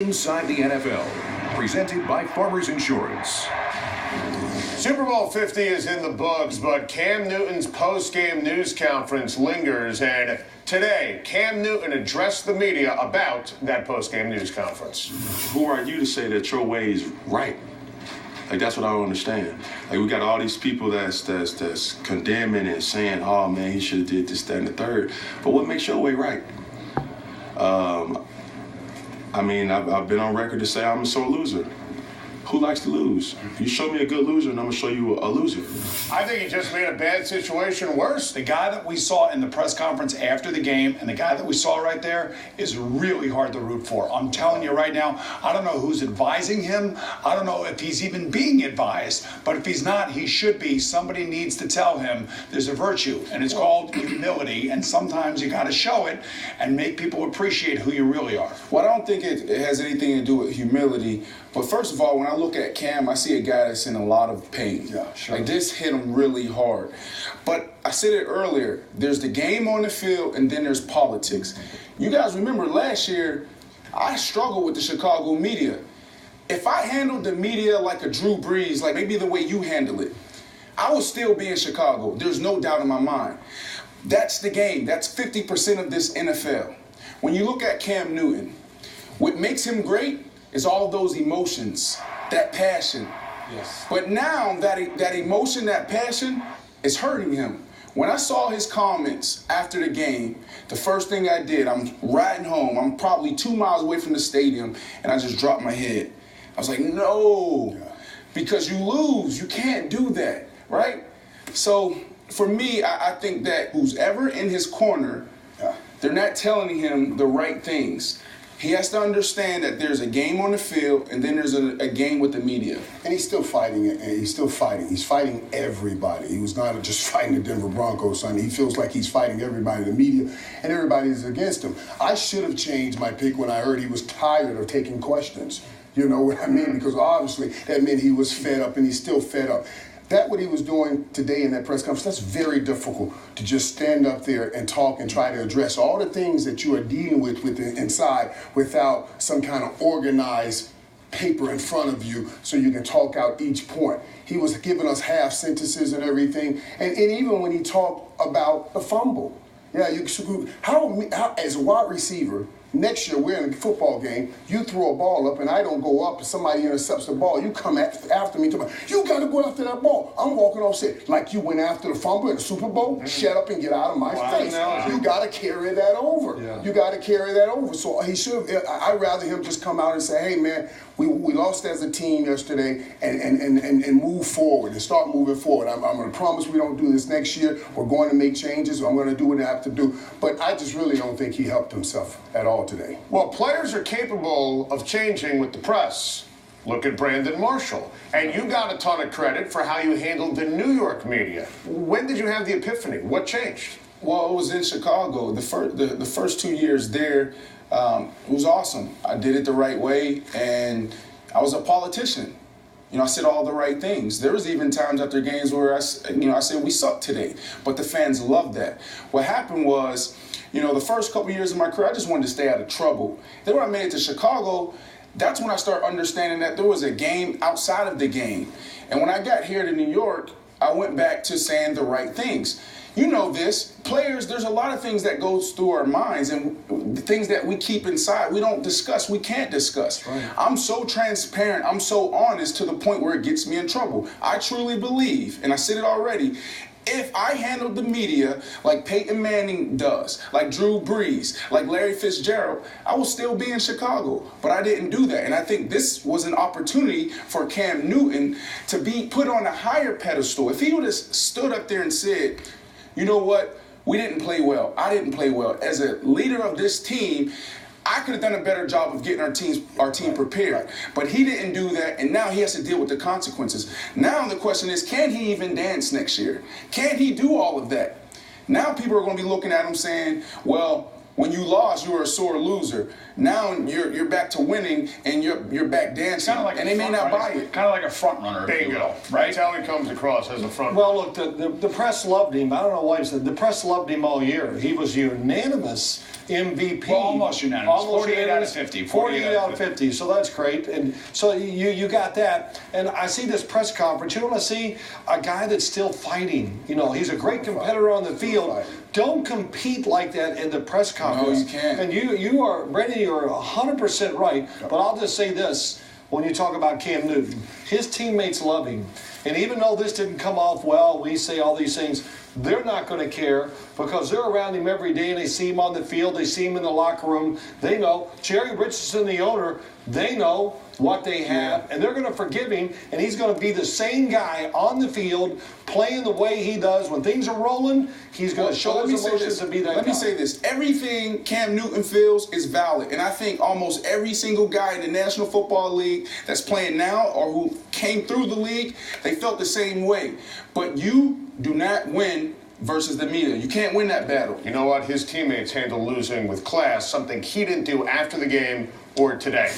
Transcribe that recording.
Inside the NFL, presented by Farmers Insurance. Super Bowl 50 is in the books, but Cam Newton's post-game news conference lingers, and today, Cam Newton addressed the media about that post-game news conference. Who are you to say that your way is right? Like, that's what I don't understand. Like, we got all these people that's condemning and saying, oh, man, he should have did this, that, and the third. But what makes your way right? I mean, I've been on record to say I'm a sore loser. Who likes to lose? You show me a good loser, and I'm going to show you a loser. I think he just made a bad situation worse. The guy that we saw in the press conference after the game and the guy that we saw right there is really hard to root for. I'm telling you right now, I don't know who's advising him. I don't know if he's even being advised. But if he's not, he should be. Somebody needs to tell him there's a virtue, and it's called humility. And sometimes you got to show it and make people appreciate who you really are. Well, I don't think it has anything to do with humility. But first of all, when I look at Cam, I see a guy that's in a lot of pain. Yeah, sure. Like, this hit him really hard. But I said it earlier, there's the game on the field and then there's politics. You guys remember last year, I struggled with the Chicago media. If I handled the media like a Drew Brees, like maybe the way you handle it, I would still be in Chicago. There's no doubt in my mind. That's the game. That's 50% of this NFL. When you look at Cam Newton, what makes him great is all those emotions, that passion. Yes. But now that emotion, that passion is hurting him. When I saw his comments after the game, the first thing I did, I'm riding home. I'm probably 2 miles away from the stadium, and I just dropped my head. I was like, no, because you lose. You can't do that, right? So for me, I think that who's ever in his corner, they're not telling him the right things. He has to understand that there's a game on the field and then there's a game with the media. And he's still fighting it, and he's still fighting. He's fighting everybody. He was not just fighting the Denver Broncos, son. He feels like he's fighting everybody in the media, and everybody is against him. I should have changed my pick when I heard he was tired of taking questions. You know what I mean? Because obviously that meant he was fed up, and he's still fed up. That what he was doing today in that press conference, that's very difficult to just stand up there and talk and try to address all the things that you are dealing with inside without some kind of organized paper in front of you so you can talk out each point. He was giving us half sentences and everything. And even when he talked about the fumble. Yeah, how as a wide receiver, next year we're in a football game, you throw a ball up and I don't go up and somebody intercepts the ball, you come after me, you got to go after that ball. I'm walking off set like you went after the fumble in the Super Bowl. Shut up and get out of my face. You got to carry that over. Yeah. You got to carry that over. So he should. I'd rather him just come out and say, hey man, we lost as a team yesterday and move forward and start moving forward. I'm going to promise we don't do this next year. We're going to make changes. I'm going to do what I have to do. But I just really don't think he helped himself at all today. Well, players are capable of changing with the press. Look at Brandon Marshall. And you got a ton of credit for how you handled the New York media. When did you have the epiphany? What changed? Well, it was in Chicago. The first 2 years there, it was awesome. I did it the right way, and I was a politician. You know, I said all the right things. There was even times after games where I said we sucked today, but the fans loved that. What happened was, the first couple years of my career, I just wanted to stay out of trouble. Then when I made it to Chicago, that's when I started understanding that there was a game outside of the game. And when I got here to New York, I went back to saying the right things. You know this, players, there's a lot of things that goes through our minds and things that we keep inside, we don't discuss, we can't discuss. Right. I'm so transparent, I'm so honest to the point where it gets me in trouble. I truly believe, and I said it already, if I handled the media like Peyton Manning does, like Drew Brees, like Larry Fitzgerald, I will still be in Chicago. But I didn't do that. And I think this was an opportunity for Cam Newton to be put on a higher pedestal. If he would have stood up there and said, you know what, we didn't play well, I didn't play well. As a leader of this team, I could have done a better job of getting our team prepared. But he didn't do that, and now he has to deal with the consequences. Now the question is, can he even dance next year? Can he do all of that? Now people are going to be looking at him saying, well, When you lost, you were a sore loser. Now you're back to winning, and you're back dancing, Kind of like and they may not buy it. Kind of like a front runner, if you Bingo. will, right? That's how he comes across as a front. Well, look, the press loved him. I don't know why he said the press loved him all year. He was unanimous MVP. Well, almost unanimous. 48 out of 50. 48 out of 50. So that's great. And so you got that. And I see this press conference. You want to see a guy that's still fighting. You know, he's a great competitor on the field. Don't compete like that in the press conference. No, you can't. And you are, Brandon, you're 100% right. But I'll just say this. When you talk about Cam Newton, his teammates love him. And even though this didn't come off well, we say all these things, they're not going to care because they're around him every day and they see him on the field, they see him in the locker room. They know. Jerry Richardson, the owner, they know what they have, and they're going to forgive him, and he's going to be the same guy on the field playing the way he does. When things are rolling, he's going to show his emotions and be that guy. Let me say this. Everything Cam Newton feels is valid, and I think almost every single guy in the National Football League that's playing now or who came through the league, they felt the same way. But you do not win versus the media. You can't win that battle. You know what? His teammates handle losing with class, something he didn't do after the game or today.